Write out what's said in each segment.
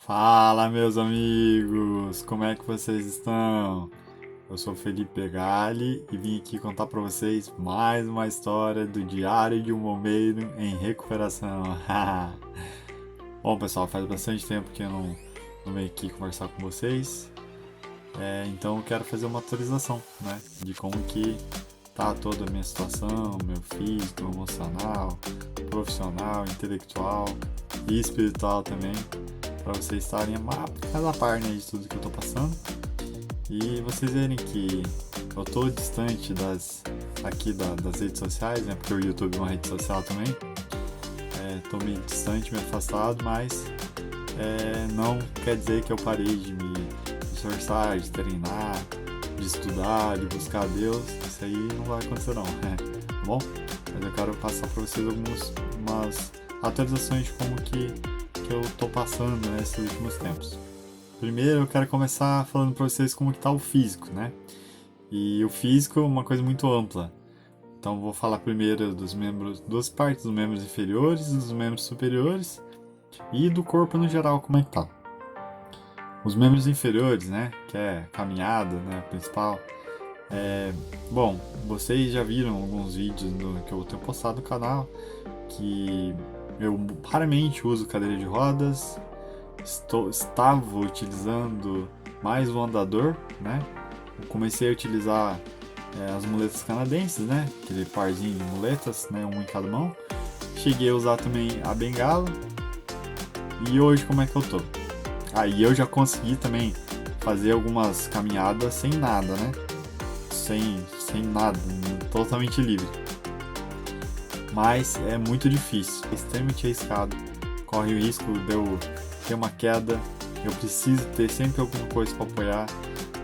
Fala, meus amigos! Como é que vocês estão? Eu sou Felipe Pegali e vim aqui contar para vocês mais uma história do Diário de um Bombeiro em Recuperação. Bom, pessoal, faz bastante tempo que eu não venho aqui conversar com vocês, então eu quero fazer uma atualização, né, de como que tá toda a minha situação, meu físico, emocional, profissional, intelectual e espiritual também, para vocês estarem mais a par, né, de tudo que eu tô passando e vocês verem que eu tô distante das redes sociais, né, porque o YouTube é uma rede social também. Tô meio distante, meio afastado, mas não quer dizer que eu parei de me esforçar, de treinar, de estudar, de buscar Deus. Isso aí não vai acontecer não, tá bom? Mas eu quero passar para vocês umas atualizações de como que eu tô passando nesses últimos tempos. Primeiro eu quero começar falando para vocês como que tá o físico, né? E o físico é uma coisa muito ampla. Então vou falar primeiro duas partes dos membros inferiores, dos membros superiores e do corpo no geral, como é que tá. Os membros inferiores, né, que é caminhada, né, principal. Bom, vocês já viram alguns vídeos que eu tenho postado no canal, que eu raramente uso cadeira de rodas, estava utilizando mais o andador, né? Eu comecei a utilizar as muletas canadenses, né? Aquele parzinho de muletas, né? Uma em cada mão. Cheguei a usar também a bengala. E hoje como é que eu tô? Aí eu já consegui também fazer algumas caminhadas sem nada, né? Sem nada, totalmente livre. Mas é muito difícil, é extremamente arriscado. Corre o risco de eu ter uma queda. Eu preciso ter sempre alguma coisa para apoiar,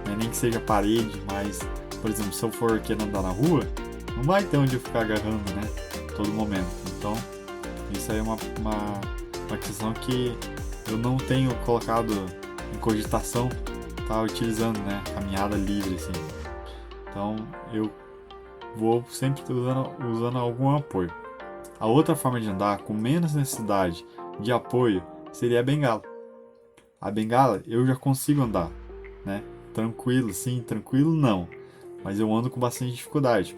né? Nem que seja parede, mas, por exemplo, se eu for querer andar na rua, não vai ter onde eu ficar agarrando, né? Todo momento. Então, isso aí é uma questão que eu não tenho colocado em cogitação, tá utilizando, né? Caminhada livre, assim. Então, eu vou sempre usando algum apoio. A outra forma de andar com menos necessidade de apoio seria a bengala. A bengala eu já consigo andar, né? Tranquilo, sim, tranquilo não, mas eu ando com bastante dificuldade.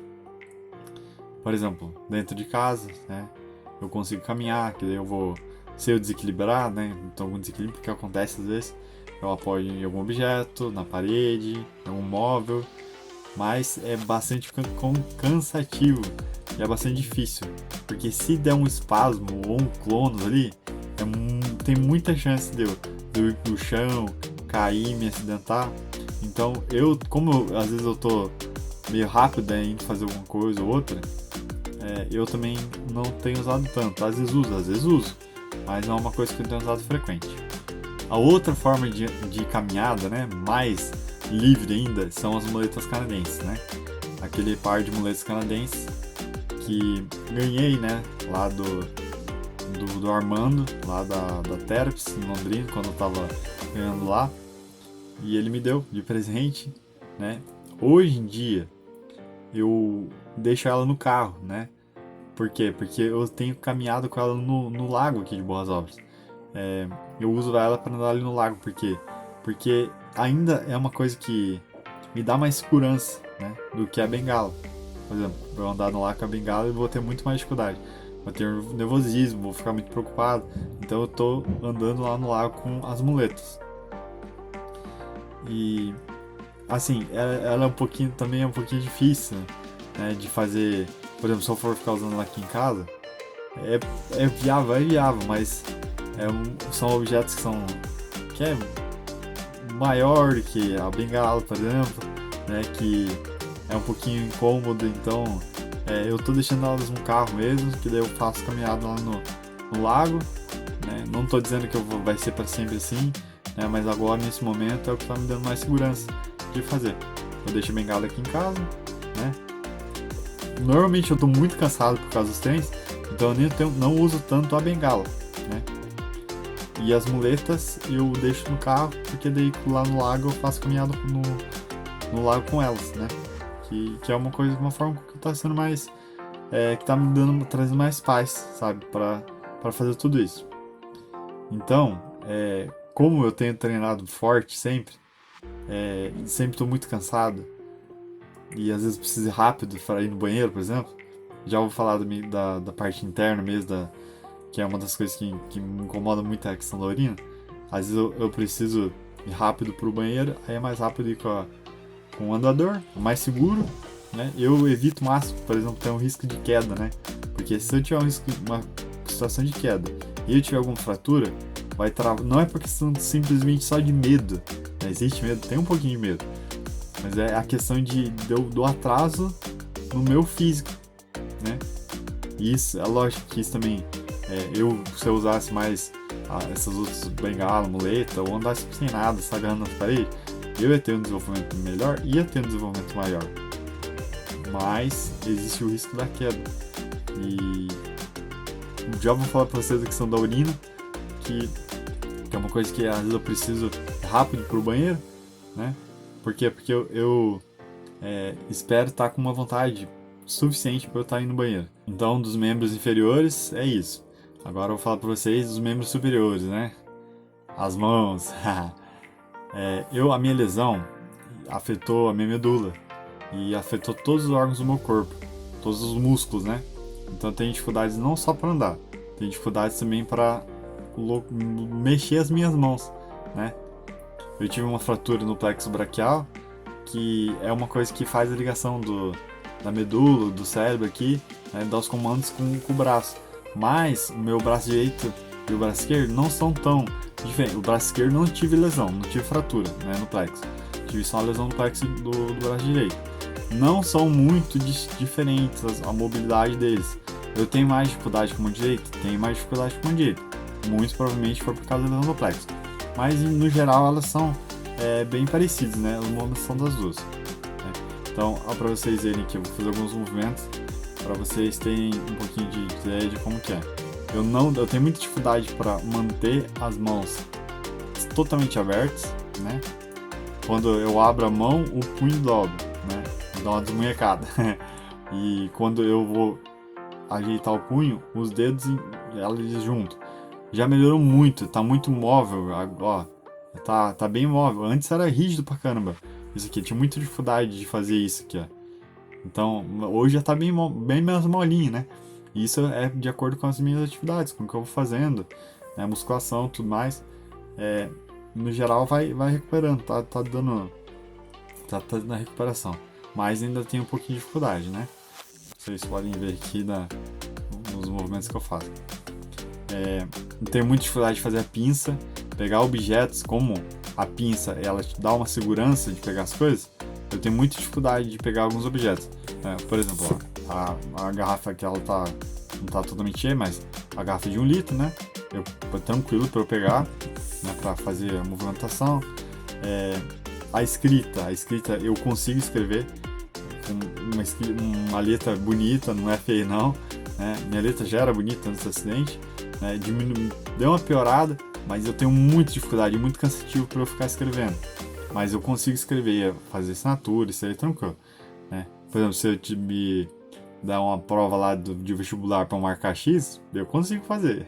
Por exemplo, dentro de casa, né? Eu consigo caminhar, que daí eu vou, se eu desequilibrar, né? Então algum desequilíbrio que acontece às vezes, eu apoio em algum objeto, na parede, em algum móvel, mas é bastante cansativo e é bastante difícil, porque se der um espasmo ou um clone ali, tem muita chance de eu ir pro chão, cair, me acidentar. Então às vezes eu tô meio rápido, né, indo fazer alguma coisa ou outra, eu também não tenho usado tanto. Às vezes uso, mas não é uma coisa que eu tenho usado frequente. A outra forma de caminhada, né, mais livre ainda, são as muletas canadenses, né? Aquele par de muletas canadenses que ganhei, né, lá do Armando, lá da Therapy, em Londrina, quando eu tava ganhando lá. E ele me deu de presente, né? Hoje em dia, eu deixo ela no carro, né? Por quê? Porque eu tenho caminhado com ela no lago aqui de Boas Obras. Eu uso ela para andar ali no lago, por quê? Porque ainda é uma coisa que me dá mais segurança, né, do que a bengala. Por exemplo, eu andar no lago com a bengala eu vou ter muito mais dificuldade. Vou ter nervosismo, vou ficar muito preocupado. Então eu tô andando lá no lago com as muletas. E assim, ela também é um pouquinho difícil, né, de fazer. Por exemplo, se eu for ficar usando ela aqui em casa, é viável, mas são objetos que é maior do que a bengala, por exemplo, né, que é um pouquinho incômodo, então eu tô deixando elas no carro mesmo, que daí eu faço caminhada lá no lago, né, não tô dizendo que vai ser para sempre assim, né, mas agora nesse momento é o que tá me dando mais segurança de fazer. Eu deixo a bengala aqui em casa, né, normalmente eu tô muito cansado por causa dos treinos, então eu não uso tanto a bengala, né. E as muletas eu deixo no carro, porque daí lá no lago eu faço caminhada no lago com elas, né? Que é uma forma que tá sendo mais. Que tá trazendo mais paz, sabe? Pra fazer tudo isso. Então, como eu tenho treinado forte sempre, sempre estou muito cansado e às vezes preciso ir rápido para ir no banheiro, por exemplo. Já vou falar da parte interna mesmo, que é uma das coisas que me incomoda muito, é a questão da urina. Às vezes eu preciso ir rápido pro banheiro, aí é mais rápido ir com o andador, mais seguro, né? Eu evito o máximo, por exemplo, ter um risco de queda, né? Porque se eu tiver uma situação de queda e eu tiver alguma fratura, vai travar. Não é por questão simplesmente só de medo, né? Existe medo, tem um pouquinho de medo, mas é a questão do atraso no meu físico, né? E isso, é lógico que isso também, se eu usasse mais essas outras bengalas, muleta, ou andasse sem nada, se agarrando nas paredes, eu ia ter um desenvolvimento melhor, ia ter um desenvolvimento maior. Mas existe o risco da queda. E já vou falar pra vocês da questão da urina, que é uma coisa que às vezes eu preciso rápido pro banheiro, né? Por quê? Porque eu espero estar com uma vontade suficiente para eu estar indo no banheiro. Então, dos membros inferiores, é isso. Agora eu vou falar para vocês dos membros superiores, né? As mãos. A minha lesão afetou a minha medula e afetou todos os órgãos do meu corpo, todos os músculos, né? Então eu tenho dificuldades não só para andar, tenho dificuldades também para mexer as minhas mãos, né? Eu tive uma fratura no plexo braquial, que é uma coisa que faz a ligação da medula, do cérebro aqui, né, dar os comandos com o braço. Mas o meu braço direito e o braço esquerdo não são tão diferentes. O braço esquerdo não tive lesão, não tive fratura, né, no plexo. Tive só uma lesão no plexo do braço direito. Não são muito diferentes a mobilidade deles. Eu tenho mais dificuldade com a mão direita? Tenho mais dificuldade com a mão direita. Muito provavelmente foi por causa da lesão do plexo. Mas no geral elas são bem parecidas, né? As movimentos são das duas. Né? Então, para vocês verem aqui, eu vou fazer alguns movimentos para vocês terem um pouquinho de ideia de como que é. Eu tenho muita dificuldade para manter as mãos totalmente abertas, né? Quando eu abro a mão, o punho dobra, né? Dá uma desmunhecada. E quando eu vou ajeitar o punho, os dedos eles juntam. Já melhorou muito, tá muito móvel, ó, tá bem móvel. Antes era rígido pra caramba. Isso aqui, tinha muita dificuldade de fazer isso aqui, ó. Então, hoje já tá bem menos molinho, né? E isso é de acordo com as minhas atividades, com o que eu vou fazendo, né? Musculação, tudo mais. No geral vai recuperando, tá na recuperação. Mas ainda tem um pouquinho de dificuldade, né? Vocês podem ver aqui nos movimentos que eu faço. Tenho muita dificuldade de fazer a pinça, pegar objetos, como a pinça ela te dá uma segurança de pegar as coisas. Eu tenho muita dificuldade de pegar alguns objetos. Por exemplo, ó, a garrafa que ela não tá totalmente cheia, mas a garrafa de 1 litro, né? Tranquilo para eu pegar, né? Para fazer a movimentação. A escrita eu consigo escrever com uma letra bonita, não é feia não. Né? Minha letra já era bonita antes do acidente. Né? Deu uma piorada, mas eu tenho muita dificuldade, muito cansativo para eu ficar escrevendo. Mas eu consigo escrever, fazer assinatura, isso aí é tranquilo. Né? Por exemplo, se eu me dar uma prova lá de vestibular para marcar X, eu consigo fazer.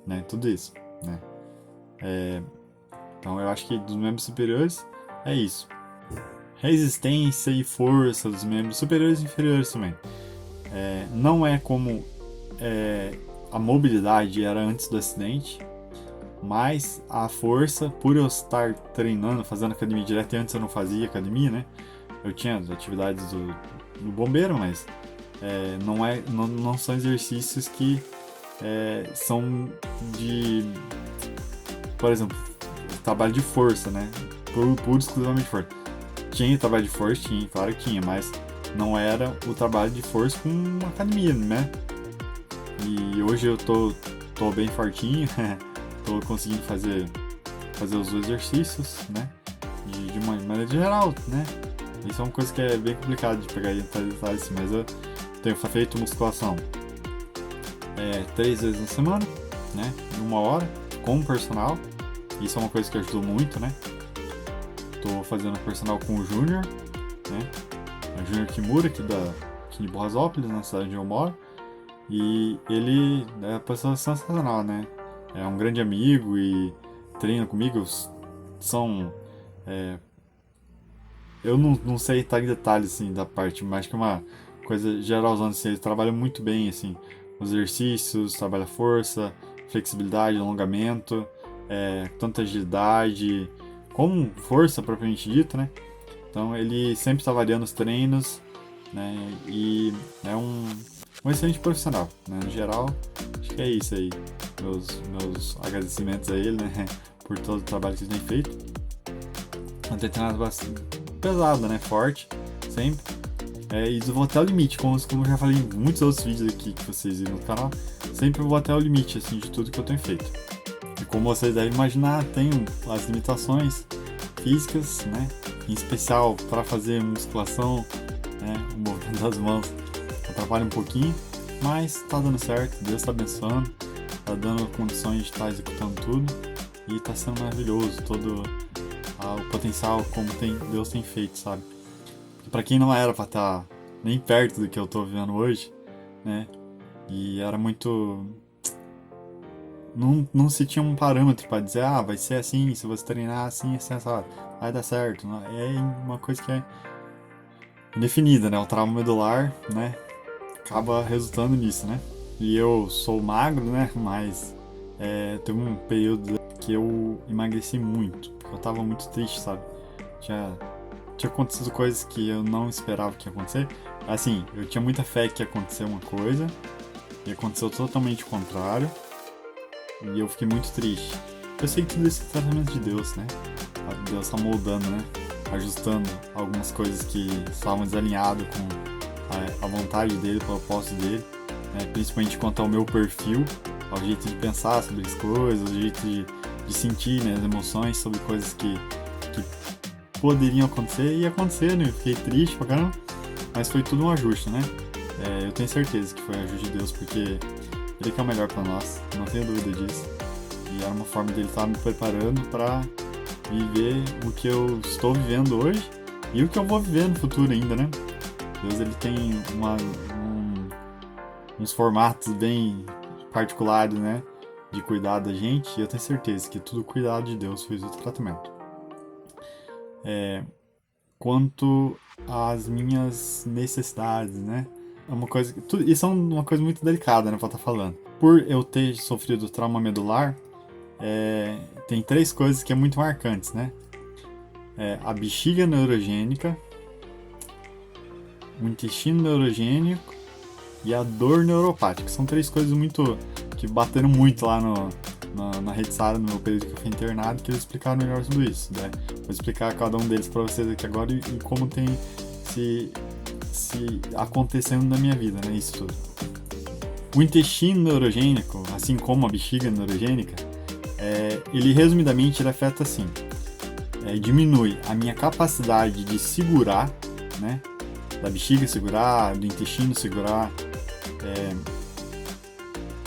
Né? Tudo isso. Né? Então eu acho que dos membros superiores é isso. Resistência e força dos membros superiores e inferiores também. Não é como a mobilidade era antes do acidente, mas a força, por eu estar treinando, fazendo academia direto, e antes eu não fazia academia, né? Eu tinha as atividades do bombeiro, mas não são exercícios que são de, por exemplo, trabalho de força, né? Puro exclusivamente força. Tinha trabalho de força, claro que tinha, mas não era o trabalho de força com academia, né? E hoje eu tô bem fortinho, tô conseguindo fazer os exercícios, né? De uma maneira geral, né? Isso é uma coisa que é bem complicado de pegar e entrar assim, mas eu tenho feito musculação 3 vezes na semana, né? Em 1 hora, com o personal. Isso é uma coisa que ajudou muito, né? Tô fazendo personal com o Júnior, né? O Júnior Kimura, aqui de Borrasópolis, na cidade onde eu moro. E ele é uma pessoa sensacional, né? É um grande amigo e treinam comigo são... eu não sei estar em detalhes, assim, da parte, mas que é uma coisa geralzona, assim, eles trabalham muito bem, assim, os exercícios, trabalha força, flexibilidade, alongamento, tanto agilidade, como força propriamente dita, né? Então ele sempre está variando os treinos, né? E é um excelente profissional, né? No geral, acho que é isso aí. Meus agradecimentos a ele, né? Por todo o trabalho que ele tem feito. Uma treinado bastante pesada, né? Forte, sempre. E vou até o limite, como eu já falei em muitos outros vídeos aqui que vocês viram no canal. Sempre vou até o limite, assim, de tudo que eu tenho feito. E como vocês devem imaginar, tenho as limitações físicas, né? Em especial para fazer musculação, né? O movimento das mãos atrapalha um pouquinho, mas tá dando certo, Deus tá abençoando, tá dando condições de estar executando tudo e tá sendo maravilhoso todo o potencial como Deus tem feito, sabe? Porque pra quem não era pra estar nem perto do que eu tô vivendo hoje, né? E era muito... Não se tinha um parâmetro para dizer, vai ser assim, se você treinar assim, sabe? Vai dar certo. É uma coisa que é indefinida, né? O trauma medular, né? Acaba resultando nisso, né? E eu sou magro, né? Mas teve um período que eu emagreci muito, porque eu tava muito triste, sabe? Tinha acontecido coisas que eu não esperava que ia acontecer. Assim, eu tinha muita fé que ia acontecer uma coisa, e aconteceu totalmente o contrário. E eu fiquei muito triste. Eu sei que tudo isso é tratamento de Deus, né? Deus tá moldando, né? Ajustando algumas coisas que estavam desalinhadas com a vontade dele, o propósito dele, né? Principalmente quanto ao meu perfil, ao jeito de pensar sobre as coisas, ao jeito de sentir, né, as emoções sobre coisas que poderiam acontecer e aconteceram. Eu fiquei triste pra caramba, mas foi tudo um ajuste, né? Eu tenho certeza que foi um ajuste de Deus, porque Ele que é o melhor pra nós, não tenho dúvida disso. E era uma forma dele estar me preparando para viver o que eu estou vivendo hoje e o que eu vou viver no futuro ainda, né? Deus, ele tem uns formatos bem particulares, né? De cuidar da gente, e eu tenho certeza que tudo cuidado de Deus fez o tratamento. Quanto às minhas necessidades, né? Isso é uma coisa muito delicada, né, pra estar falando. Por eu ter sofrido trauma medular, tem 3 coisas que é muito marcantes, né? A bexiga neurogênica, o intestino neurogênico e a dor neuropática. São 3 coisas que bateram muito lá na rede Sara, no meu período que eu fui internado, que eles explicaram melhor tudo isso, né? Vou explicar cada um deles pra vocês aqui agora e como tem se acontecendo na minha vida, né? Isso tudo. O intestino neurogênico, assim como a bexiga neurogênica, ele resumidamente ele afeta assim: diminui a minha capacidade de segurar, né? Da bexiga segurar, do intestino segurar,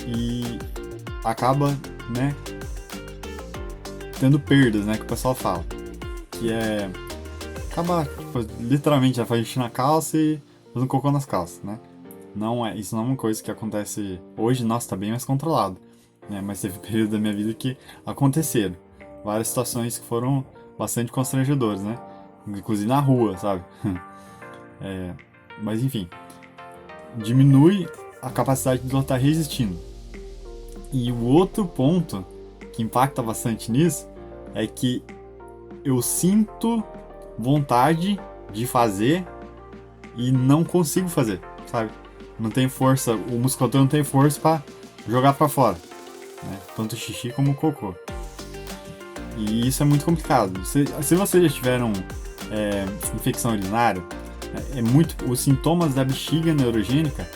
e acaba, né? Tendo perdas, né? Que o pessoal fala, que acaba, tipo, literalmente, faz xixi na calça e faz um cocô nas calças, né? Isso não é uma coisa que acontece hoje, nossa, tá bem mais controlado, né? Mas teve período da minha vida que aconteceram várias situações que foram bastante constrangedoras, né? Inclusive na rua, sabe? Mas enfim, diminui a capacidade de eu estar resistindo. E o outro ponto que impacta bastante nisso é que eu sinto vontade de fazer e não consigo fazer, sabe? Não tem força, o musculatura não tem força para jogar para fora, né? Tanto o xixi como o cocô. E isso é muito complicado. Se vocês já tiveram infecção urinária, os sintomas da bexiga neurogênica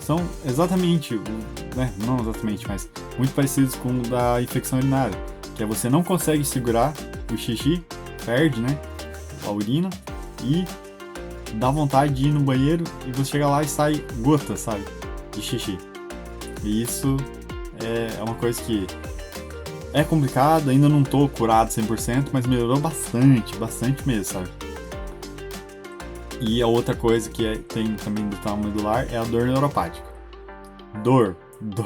são exatamente, né? Não exatamente, mas muito parecidos com o da infecção urinária, que você não consegue segurar o xixi, perde, né? A urina, e dá vontade de ir no banheiro e você chega lá e sai gota, sabe, de xixi. E isso é uma coisa que é complicado, ainda não tô curado 100%, mas melhorou bastante mesmo, sabe. E a outra coisa que tem também do trauma medular é a dor neuropática. Dor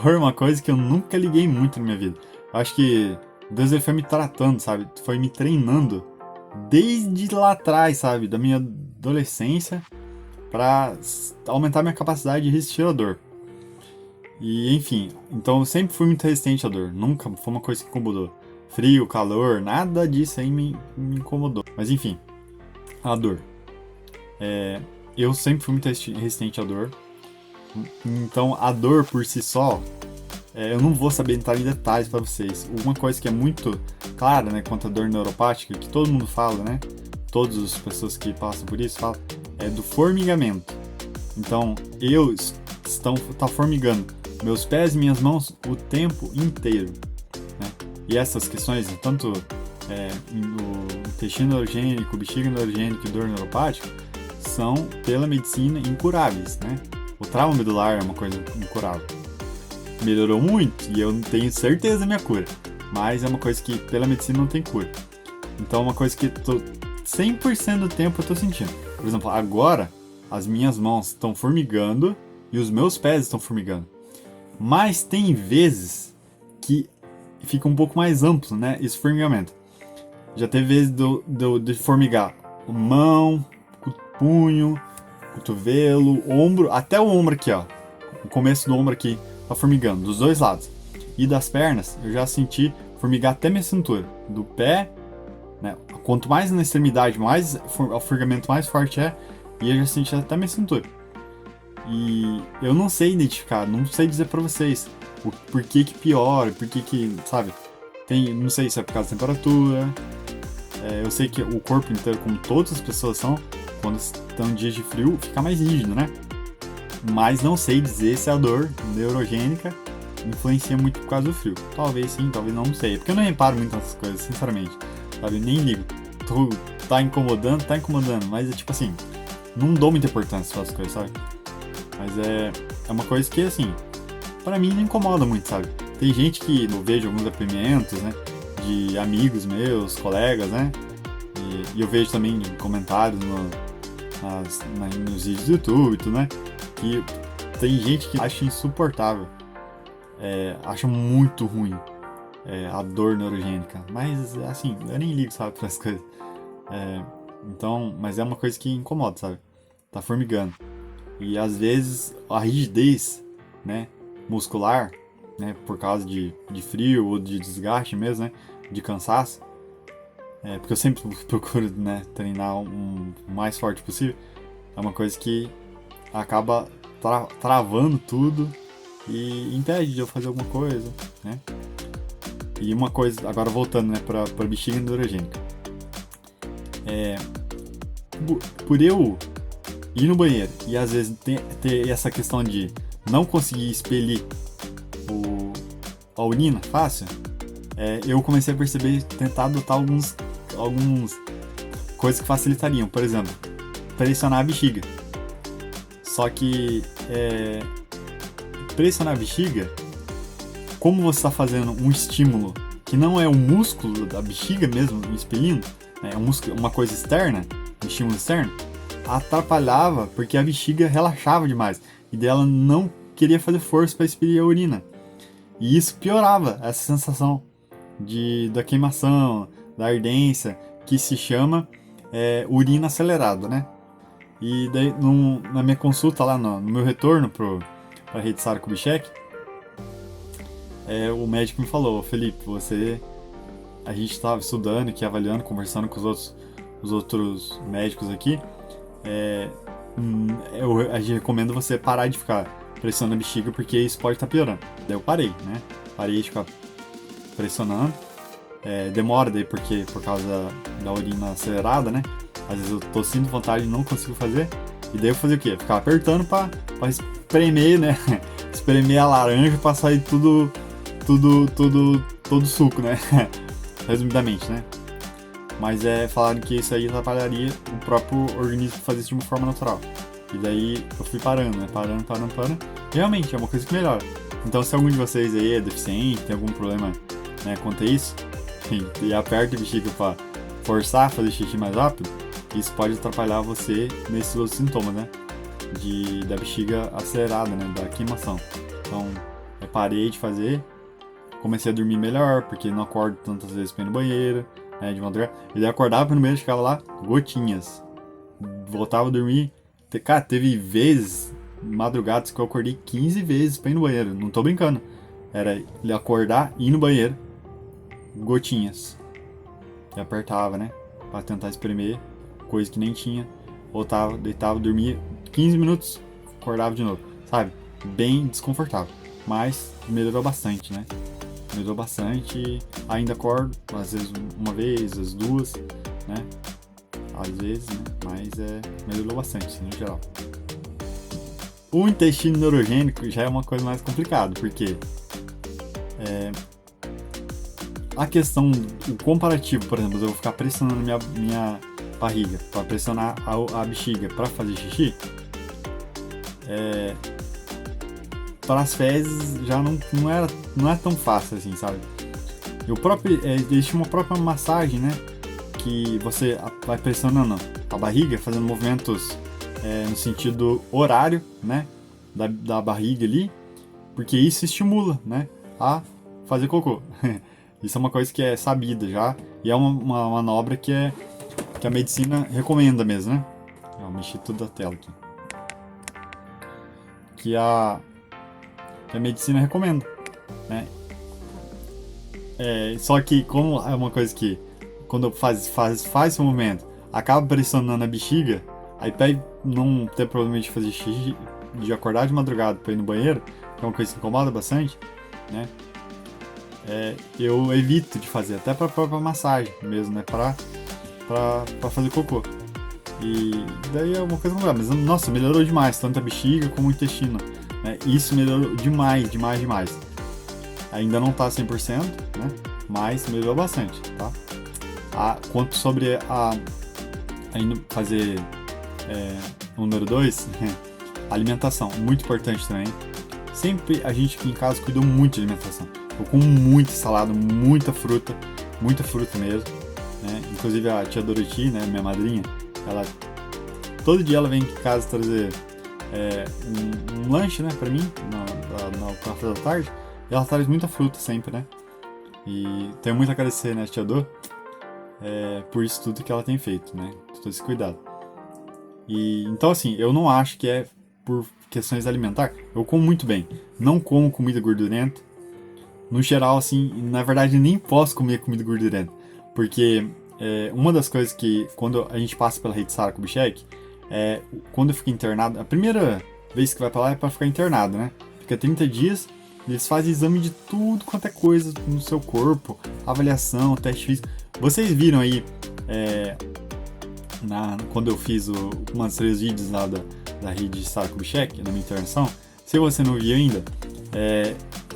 é uma coisa que eu nunca liguei muito na minha vida. Eu acho que Deus ele foi me tratando, sabe? Foi me treinando desde lá atrás, sabe? Da minha adolescência pra aumentar minha capacidade de resistir à dor. E enfim, então eu sempre fui muito resistente à dor. Nunca foi uma coisa que incomodou. Frio, calor, nada disso aí me incomodou. Mas enfim, a dor. Eu sempre fui muito resistente à dor. Então a dor por si só, eu não vou saber entrar em detalhes para vocês. Uma coisa que é muito clara, né, quanto à dor neuropática, que todo mundo fala, né? Todas as pessoas que passam por isso falam, é do formigamento. Então tá formigando meus pés e minhas mãos o tempo inteiro, né? E essas questões, tanto no intestino neurogênico, bexiga neurogênica e dor neuropática, são pela medicina incuráveis, né? O trauma medular é uma coisa incurável. Melhorou muito e eu não tenho certeza da minha cura, mas é uma coisa que pela medicina não tem cura. Então é uma coisa que 100% do tempo eu tô sentindo. Por exemplo, agora as minhas mãos estão formigando e os meus pés estão formigando. Mas tem vezes que fica um pouco mais amplo, né, esse formigamento. Já teve vezes de formigar mão, punho, cotovelo, ombro, até o ombro aqui, ó. O começo do ombro aqui tá formigando, dos dois lados. E das pernas, eu já senti formigar até minha cintura. Do pé, né, quanto mais na extremidade, mais o formigamento mais forte é, e eu já senti até minha cintura. E eu não sei identificar, não sei dizer pra vocês por que piora, por que, sabe? Não sei se é por causa da temperatura. Eu sei que o corpo inteiro, como todas as pessoas são, quando estão em dias de frio, fica mais rígido, né? Mas não sei dizer se a dor neurogênica influencia muito por causa do frio. Talvez sim, talvez não sei. Porque eu não reparo muito nessas coisas, sinceramente. Sabe? Nem ligo. Tá incomodando, mas é tipo assim, não dou muita importância para as coisas, sabe? Mas é uma coisa que, assim, pra mim não incomoda muito, sabe? Tem gente que eu vejo alguns depoimentos, né? De amigos meus, colegas, né? E eu vejo também comentários nos vídeos do YouTube, tudo, né? Que tem gente que acha insuportável, acha muito ruim a dor neurogênica. Mas, assim, eu nem ligo, sabe, para as coisas. Então, mas é uma coisa que incomoda, sabe? Tá formigando. E às vezes a rigidez, né, muscular, né, por causa de frio ou de desgaste mesmo, né, de cansaço, porque eu sempre procuro, né, treinar o mais forte possível, é uma coisa que acaba travando tudo e impede de eu fazer alguma coisa, né. E uma coisa, agora voltando, né, para bexiga neurogênica, por eu ir no banheiro e às vezes ter essa questão de não conseguir expelir a urina fácil, eu comecei a perceber, tentar adotar alguns coisas que facilitariam. Por exemplo, pressionar a bexiga. Só que pressionar a bexiga, como você está fazendo um estímulo que não é o músculo da bexiga mesmo expelindo, é uma coisa externa, um estímulo externo, atrapalhava porque a bexiga relaxava demais e dela não queria fazer força para expelir a urina. E isso piorava essa sensação da queimação, da ardência, que se chama urina acelerada, né? E daí, na minha consulta lá, no meu retorno para a rede Sara Kubitschek, o médico me falou: Felipe, a gente estava estudando aqui, avaliando, conversando com os outros médicos aqui, a gente recomenda você parar de ficar pressionando a bexiga porque isso pode estar piorando. Daí eu parei, né? Parei de ficar pressionando. Demora daí porque por causa da urina acelerada, né? Às vezes eu tô sentindo vontade e não consigo fazer. E daí eu fazia o quê? Ficar apertando pra espremer, né? Espremer a laranja pra sair todo suco, né? Resumidamente, né? Mas falaram que isso aí atrapalharia o próprio organismo fazer isso de uma forma natural. E daí eu fui parando, né? Parando. E realmente é uma coisa que melhora. Então se algum de vocês aí é deficiente, tem algum problema, né, quanto a isso, e aperta a bexiga pra forçar a fazer xixi mais rápido, isso pode atrapalhar você nesses outros sintomas, né? Da bexiga acelerada, né? Da queimação. Então eu parei de fazer, comecei a dormir melhor, porque não acordo tantas vezes pra ir no banheiro, né, de madrugada. E daí acordava pro banheiro, ficava lá, gotinhas. Voltava a dormir. Cara, teve vezes, madrugadas, que eu acordei 15 vezes pra ir no banheiro, não tô brincando. Era ele acordar e ir no banheiro, gotinhas. E apertava, né, pra tentar espremer, coisa que nem tinha. Voltava, deitava, dormia 15 minutos, acordava de novo, sabe? Bem desconfortável, mas melhorou bastante, né? Melhorou bastante, ainda acordo, às vezes uma vez, às vezes duas, né? Às vezes, né? Mas melhorou bastante, assim, no geral. O intestino neurogênico já é uma coisa mais complicada, porque a questão, o comparativo, por exemplo, eu vou ficar pressionando minha barriga, para pressionar a bexiga para fazer xixi, para as fezes já não é tão fácil assim, sabe? Existe uma própria massagem, né? Que você vai pressionando a barriga, fazendo movimentos no sentido horário, né? Da barriga ali, porque isso estimula, né? A fazer cocô. Isso é uma coisa que é sabida já, e é uma manobra que a medicina recomenda mesmo, né? Eu mexi tudo a tela aqui. Que a medicina recomenda, né? Só que como é uma coisa que quando faz esse movimento, acaba pressionando a bexiga, aí pra não ter problema de fazer xixi, de acordar de madrugada pra ir no banheiro, que é uma coisa que incomoda bastante, né? Eu evito de fazer, até pra própria massagem mesmo, né? Pra fazer cocô. E daí é uma coisa complicada, mas nossa, melhorou demais, tanto a bexiga como o intestino, né? Isso melhorou demais. Ainda não tá 100%, né? Mas melhorou bastante, tá? Quanto sobre ainda fazer o número 2, alimentação, muito importante também. Sempre a gente aqui em casa cuidou muito de alimentação. Eu como muita salada, muita fruta mesmo, né? Inclusive a tia Dorothy, né, minha madrinha, todo dia ela vem aqui em casa trazer um lanche, né, pra mim, no café da tarde, e ela traz muita fruta sempre, né? E tenho muito a agradecer, né, tia Dor, por isso tudo que ela tem feito, né? Todo esse cuidado. E então, assim, eu não acho que é por questões alimentares. Eu como muito bem. Não como comida gordurenta. No geral, assim, na verdade, nem posso comer comida gordurenta. Porque uma das coisas que, quando a gente passa pela Rede Sara Kubitschek, quando eu fico internado, a primeira vez que vai pra lá é pra ficar internado, né? Fica 30 dias, eles fazem exame de tudo quanto é coisa no seu corpo, avaliação, teste físico. Vocês viram aí, quando eu fiz umas 3 vídeos lá da Rede Sara Kubitschek, na minha internação, se você não viu ainda,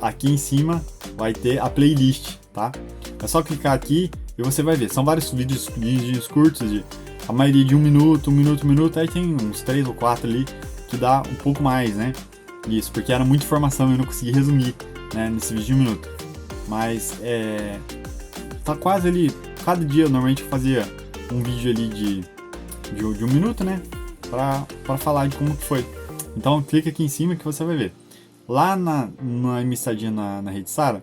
aqui em cima vai ter a playlist, tá? É só clicar aqui e você vai ver. São vários vídeos curtos, a maioria de 1 minuto, aí tem uns 3 ou 4 ali que dá um pouco mais, né? Isso, porque era muita informação e eu não consegui resumir, né, nesse vídeo de 1 minuto. Mas tá quase ali, cada dia eu normalmente fazia um vídeo ali de 1 minuto, né? Pra falar de como que foi. Então clica aqui em cima que você vai ver. Lá na minha estadia na Rede Sara,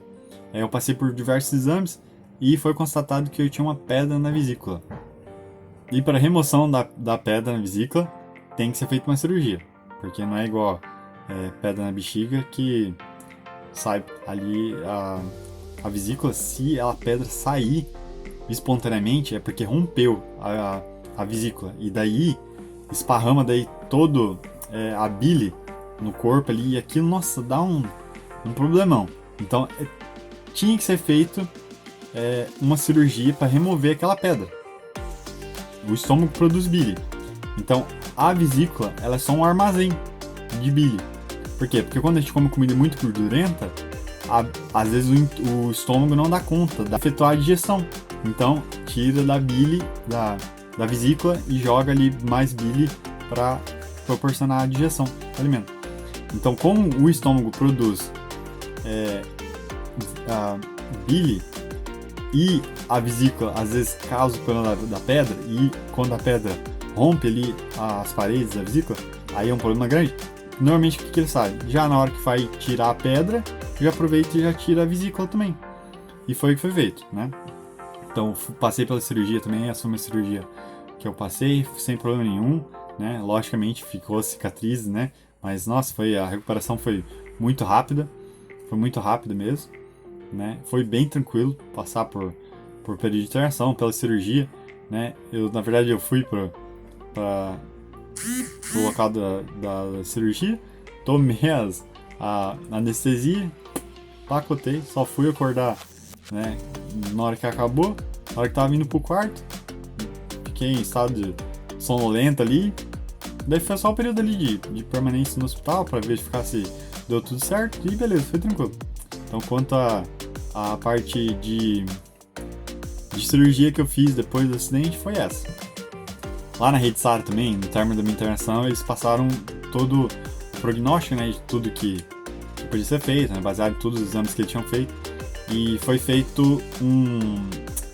eu passei por diversos exames e foi constatado que eu tinha uma pedra na vesícula. E para remoção da pedra na vesícula tem que ser feita uma cirurgia, porque não é igual pedra na bexiga que sai ali a vesícula. Se a pedra sair espontaneamente é porque rompeu a vesícula e daí esparrama daí todo a bile no corpo ali e aquilo, nossa, dá um problemão. Então tinha que ser feito uma cirurgia para remover aquela pedra. O estômago produz bile, então a vesícula ela é só um armazém de bile. Por quê? Porque quando a gente come comida muito gordurenta, às vezes o estômago não dá conta de efetuar a digestão. Então tira da bile da vesícula e joga ali mais bile para proporcionar a digestão do alimento. Então, como o estômago produz a bile e a vesícula às vezes causa o problema da pedra, e quando a pedra rompe ali as paredes da vesícula, aí é um problema grande. Normalmente o que ele sai? Já na hora que vai tirar a pedra, já aproveita e já tira a vesícula também. E foi o que foi feito, né? Então, passei pela cirurgia também, essa foi uma cirurgia que eu passei sem problema nenhum, né? Logicamente, ficou cicatriz, né? Mas, nossa, a recuperação foi muito rápida mesmo, né? Foi bem tranquilo passar por período de internação, pela cirurgia, né? Na verdade, eu fui pro local da cirurgia, tomei a anestesia, pacotei, só fui acordar, né? Na hora que acabou, na hora que tava indo pro quarto, fiquei em estado de sonolento ali. Daí foi só o período ali de permanência no hospital para verificar se deu tudo certo e beleza, foi tranquilo. Então, quanto a parte de cirurgia que eu fiz depois do acidente, foi essa. Lá na Rede Sara também, no término da minha internação, eles passaram todo o prognóstico, né, de tudo que podia ser feito, né, baseado em todos os exames que eles tinham feito. E foi feito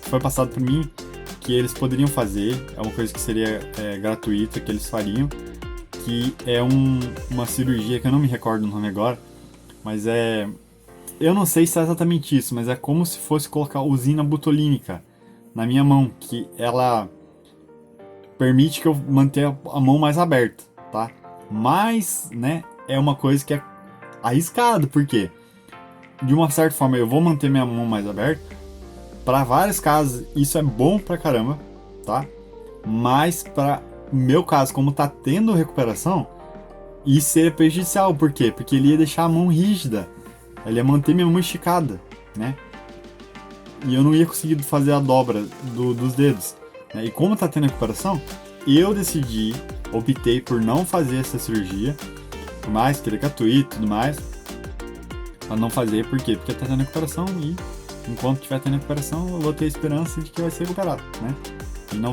foi passado por mim que eles poderiam fazer, é uma coisa que seria gratuita, que eles fariam, que é uma cirurgia que eu não me recordo o nome agora, mas eu não sei se é exatamente isso, mas é como se fosse colocar usina botulínica na minha mão, que ela permite que eu mantenha a mão mais aberta, tá? Mas, né, é uma coisa que é arriscado, porque de uma certa forma eu vou manter minha mão mais aberta. Para vários casos isso é bom pra caramba, tá? Mas para meu caso, como tá tendo recuperação, isso seria prejudicial. Por quê? Porque ele ia deixar a mão rígida, ele ia manter minha mão esticada, né? E eu não ia conseguir fazer a dobra dos dedos, né? E como tá tendo recuperação, eu optei por não fazer essa cirurgia, por mais que ele é gratuito e tudo mais, pra não fazer. Por quê? Porque tá tendo recuperação e enquanto estiver tendo recuperação, eu vou ter esperança de que vai ser recuperado, né? E não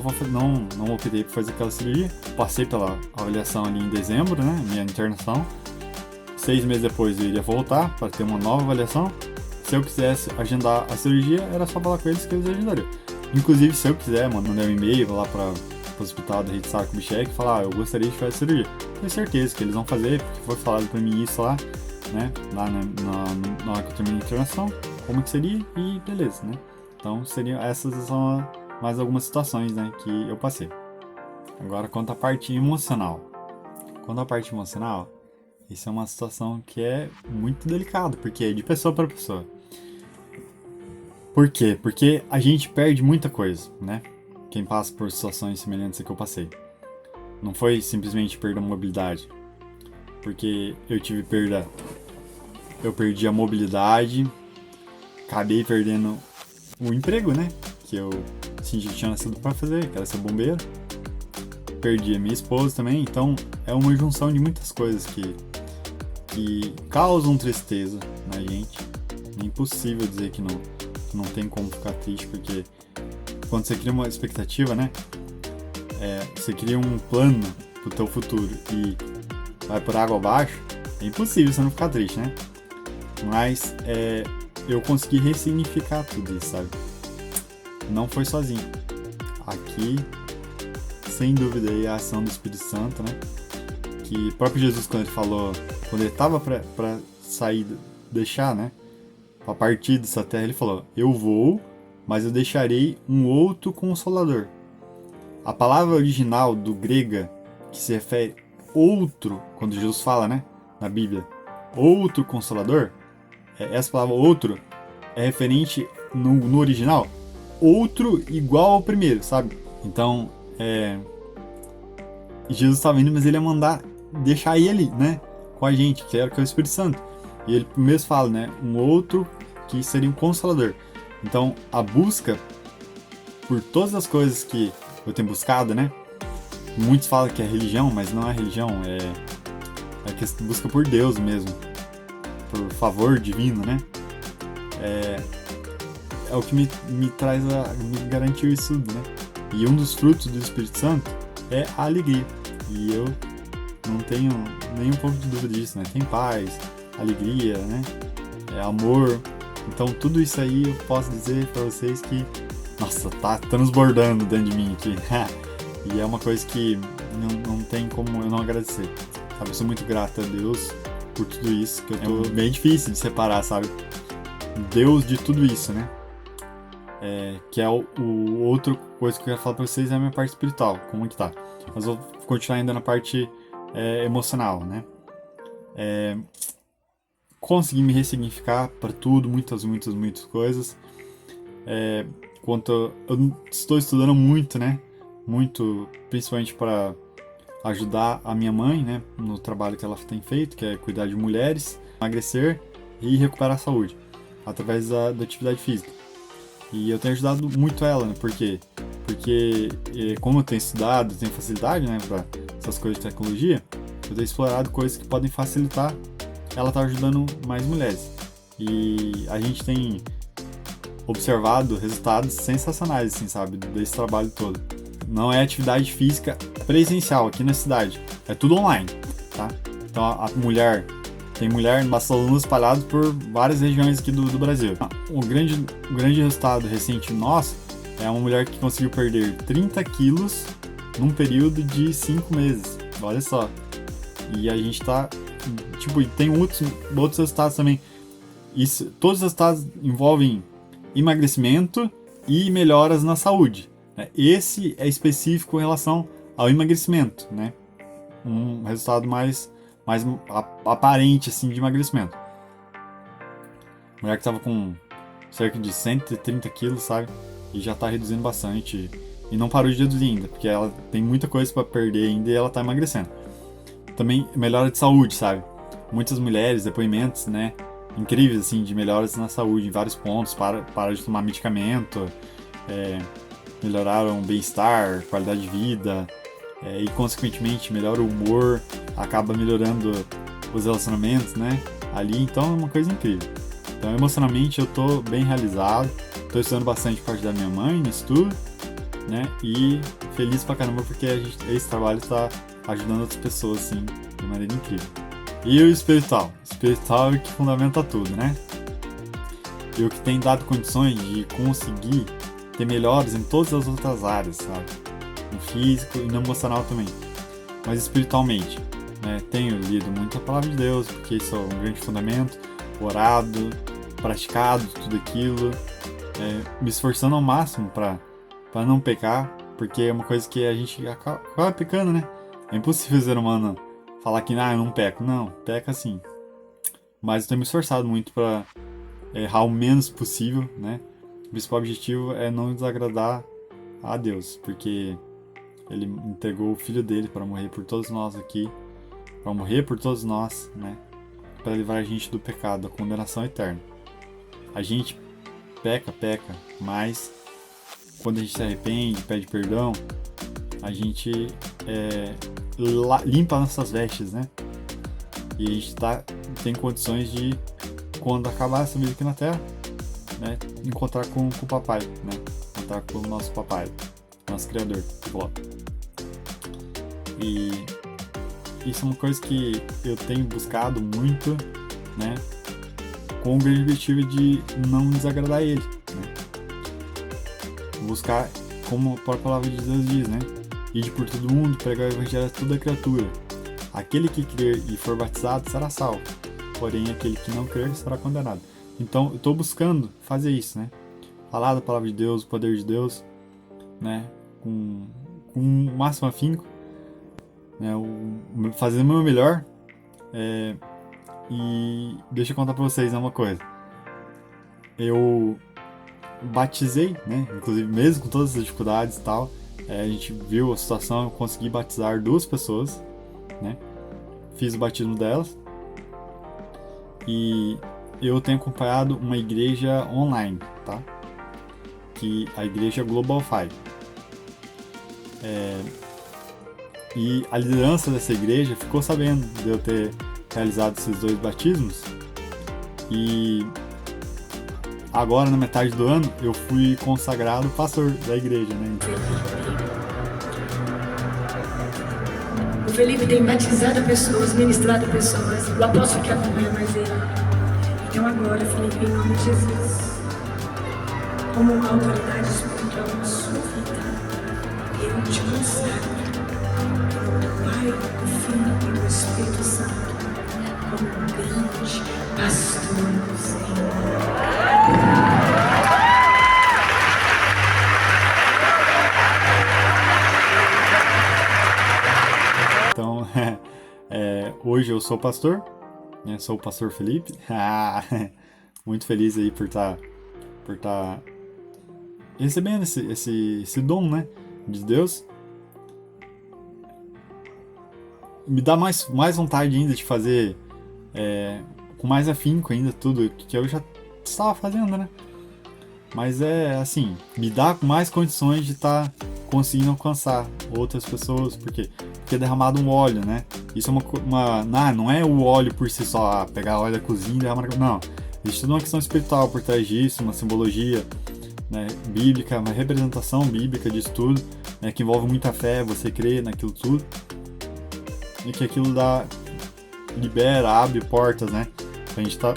optei por fazer aquela cirurgia. Passei pela avaliação ali em dezembro, né? Minha internação. 6 meses depois eu iria voltar para ter uma nova avaliação. Se eu quisesse agendar a cirurgia, era só falar com eles que eles agendariam. Inclusive, se eu quiser, mandar um e-mail lá para o hospital da Rede Sara Kubitschek e falar, eu gostaria de fazer a cirurgia. Tenho certeza que eles vão fazer, porque foi falado para mim isso lá, né? Lá na hora que eu terminei a internação, como que seria e beleza, né? Então, essas são mais algumas situações, né, que eu passei. Agora, quanto à parte emocional. Isso é uma situação que é muito delicada, porque é de pessoa para pessoa. Por quê? Porque a gente perde muita coisa, né? Quem passa por situações semelhantes a que eu passei. Não foi simplesmente perda de mobilidade. Porque eu perdi a mobilidade, acabei perdendo o emprego, né? Que eu senti que tinha nascido pra fazer, que era ser bombeiro. Perdi a minha esposa também, então é uma junção de muitas coisas que causam tristeza na gente. É impossível dizer que não tem como ficar triste, porque quando você cria uma expectativa, né? Você cria um plano pro teu futuro e vai por água abaixo, é impossível você não ficar triste, né? Mas eu consegui ressignificar tudo isso, sabe? Não foi sozinho. Aqui, sem dúvida, é a ação do Espírito Santo, né? Que o próprio Jesus, quando ele estava para sair, deixar, né? Para partir dessa terra, ele falou, eu vou, mas eu deixarei um outro Consolador. A palavra original do grego, que se refere outro, quando Jesus fala, né? Na Bíblia, outro Consolador, essa palavra outro é referente no original, outro igual ao primeiro, sabe? Então, Jesus estava indo, mas ele ia mandar deixar ele, né, com a gente, que era o Espírito Santo. E ele mesmo fala, né, um outro que seria um Consolador. Então, a busca por todas as coisas que eu tenho buscado, né? Muitos falam que é religião, mas não é religião, é que busca por Deus mesmo, por favor divino, né? É o que me traz me garantiu isso tudo, né? E um dos frutos do Espírito Santo é a alegria. E eu não tenho nem um pouco de dúvida disso, né? Tem paz, alegria, né? Amor. Então tudo isso aí eu posso dizer pra vocês que, nossa, tá transbordando dentro de mim aqui. E é uma coisa que não tem como eu não agradecer. Sabe? Eu sou muito grato a Deus por tudo isso, que eu tô bem difícil de separar, sabe? Deus de tudo isso, né? Que é o outra coisa que eu quero falar pra vocês é a minha parte espiritual, como que tá. Mas eu vou continuar ainda na parte emocional, né? Consegui me ressignificar para tudo, muitas coisas. Eu estou estudando muito, né? Muito, principalmente para ajudar a minha mãe, né? No trabalho que ela tem feito, que é cuidar de mulheres, emagrecer e recuperar a saúde através da atividade física. E eu tenho ajudado muito ela, né? Por quê? Porque como eu tenho estudado, tenho facilidade, né, para essas coisas de tecnologia, eu tenho explorado coisas que podem facilitar ela tá ajudando mais mulheres. E a gente tem observado resultados sensacionais, assim, sabe, desse trabalho todo. Não é atividade física presencial aqui na cidade, é tudo online, tá? Então tem mulher nos alunos espalhados por várias regiões aqui do Brasil. O grande resultado recente nosso é uma mulher que conseguiu perder 30 quilos num período de 5 meses. Olha só. E a gente tá... Tipo, tem outros resultados também. Todos os resultados envolvem emagrecimento e melhoras na saúde. Esse é específico em relação ao emagrecimento, né? Um resultado mais aparente, assim, de emagrecimento. Mulher que tava com cerca de 130 quilos, sabe? E já tá reduzindo bastante. E não parou de reduzir ainda, porque ela tem muita coisa para perder ainda e ela tá emagrecendo. Também melhora de saúde, sabe? Muitas mulheres, depoimentos, né? Incríveis, assim, de melhoras na saúde em vários pontos. Para de tomar medicamento, melhoraram o bem-estar, qualidade de vida, e consequentemente melhora o humor, acaba melhorando os relacionamentos, né? Ali, então é uma coisa incrível. Então, emocionalmente, eu tô bem realizado, tô estudando bastante parte da minha mãe nisso tudo, né? E feliz pra caramba porque esse trabalho está ajudando outras pessoas, assim, de maneira incrível. E o espiritual? Espiritual é o que fundamenta tudo, né? E o que tem dado condições de conseguir ter melhores em todas as outras áreas, sabe? No físico e no emocional também. Mas espiritualmente, né? Tenho lido muito a palavra de Deus, porque isso é um grande fundamento, orado, praticado tudo aquilo, me esforçando ao máximo para não pecar, porque é uma coisa que a gente acaba pecando, né? É impossível o ser humano falar que eu não peco. Não, peca sim. Mas eu tenho me esforçado muito para errar o menos possível, né? O principal objetivo é não desagradar a Deus, porque Ele entregou o Filho dele para morrer por todos nós aqui, para morrer por todos nós, né? Para livrar a gente do pecado, da condenação eterna. A gente peca, mas quando a gente se arrepende, pede perdão, a gente limpa nossas vestes, né? E a gente tem condições de, quando acabar essa vida aqui na Terra, né, encontrar com o papai, né? Encontrar com o nosso papai, nosso Criador. E isso é uma coisa que eu tenho buscado muito, né? Com o grande objetivo de não desagradar ele, né? Buscar, como a própria palavra de Deus diz, né? Ide por todo mundo, pregar o evangelho a toda criatura. Aquele que crer e for batizado será salvo, porém aquele que não crer será condenado. Então eu estou buscando fazer isso, né? Falar da palavra de Deus, o poder de Deus, né? Com o máximo afinco, né? Fazer o meu melhor. E deixa eu contar pra vocês uma coisa. Eu batizei, né? Inclusive, mesmo com todas as dificuldades e tal, a gente viu a situação, eu consegui batizar 2 pessoas, né? Fiz o batismo delas. E eu tenho acompanhado uma igreja online, tá? Que a igreja Global Five. E a liderança dessa igreja ficou sabendo de eu ter realizado esses 2 batismos. E agora, na metade do ano, eu fui consagrado pastor da igreja, né? O Felipe tem batizado pessoas, ministrado pessoas. O apóstolo que acompanha mais ele. Então agora, Felipe, em nome de Jesus, como uma autoridade espiritual na sua vida, eu te consagro. Pai, o Filho e o Espírito Santo. como um grande pastor do Senhor. Então, hoje eu sou pastor, né? Sou o pastor Felipe. Muito feliz aí por estar recebendo esse dom, né, de Deus. Me dá mais vontade ainda de fazer com mais afinco ainda tudo que eu já estava fazendo, né? Mas assim, me dá mais condições de estar conseguindo alcançar outras pessoas, porque é derramado um óleo, né? Isso é não é o óleo por si só, pegar óleo da cozinha e derramar, não. Existe toda uma questão espiritual por trás disso, uma simbologia, né, bíblica, uma representação bíblica disso tudo, né, que envolve muita fé, você crê naquilo tudo, e que aquilo libera, abre portas, né, pra gente estar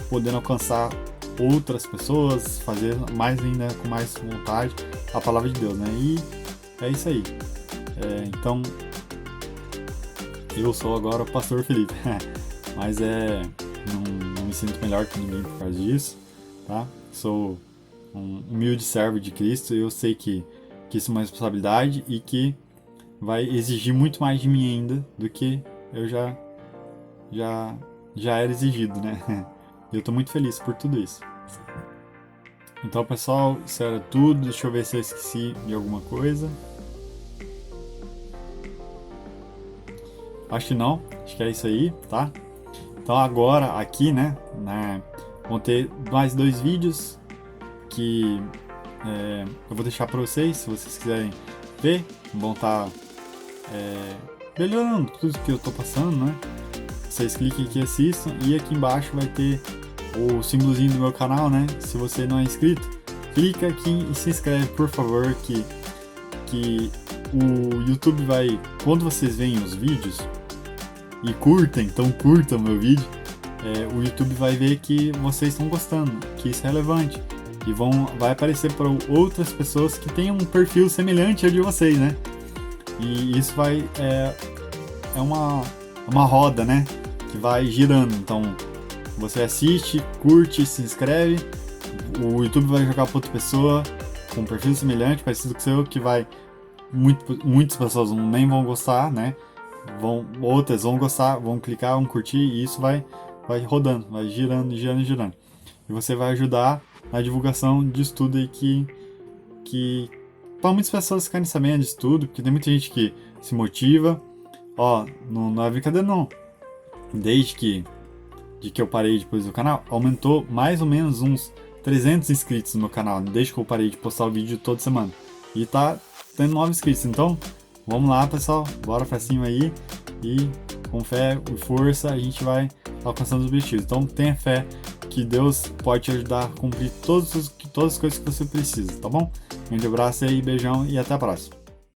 podendo alcançar outras pessoas, fazer mais ainda com mais vontade a palavra de Deus, né, e é isso aí. Então, eu sou agora o pastor Felipe, mas não me sinto melhor que ninguém por causa disso, tá? Sou um humilde servo de Cristo e eu sei que isso é uma responsabilidade e que vai exigir muito mais de mim ainda do que eu já era exigido, né? E eu tô muito feliz por tudo isso. Então, pessoal, isso era tudo. Deixa eu ver se eu esqueci de alguma coisa. Acho que não. Acho que é isso aí, tá? Então agora aqui, né, vão ter mais 2 vídeos que eu vou deixar para vocês, se vocês quiserem ver, vão estar melhorando tudo que eu tô passando, né? Vocês cliquem aqui e assistam, e aqui embaixo vai ter o símbolozinho do meu canal, né? Se você não é inscrito, clica aqui e se inscreve, por favor, que o YouTube vai, quando vocês veem os vídeos e curtam meu vídeo, o YouTube vai ver que vocês estão gostando, que isso é relevante, e vai aparecer para outras pessoas que têm um perfil semelhante ao de vocês, né? E isso é uma roda, né, que vai girando. Então você assiste, curte, se inscreve, o YouTube vai jogar para outra pessoa com um perfil semelhante, parecido com o seu, que muitas pessoas nem vão gostar, né? Outras vão gostar, vão clicar, vão curtir, e isso vai rodando, vai girando. E você vai ajudar na divulgação de estudo aí que para muitas pessoas ficarem sabendo de estudo, porque tem muita gente que se motiva. Não é brincadeira não. Desde que eu parei depois do canal, aumentou mais ou menos uns 300 inscritos no meu canal, desde que eu parei de postar o vídeo toda semana. E tá tendo 9 inscritos, então vamos lá, pessoal, bora pra cima aí, e com fé e força a gente vai alcançando os objetivos. Então tenha fé que Deus pode te ajudar a cumprir todas as coisas que você precisa, tá bom? Um grande abraço aí, beijão e até a próxima.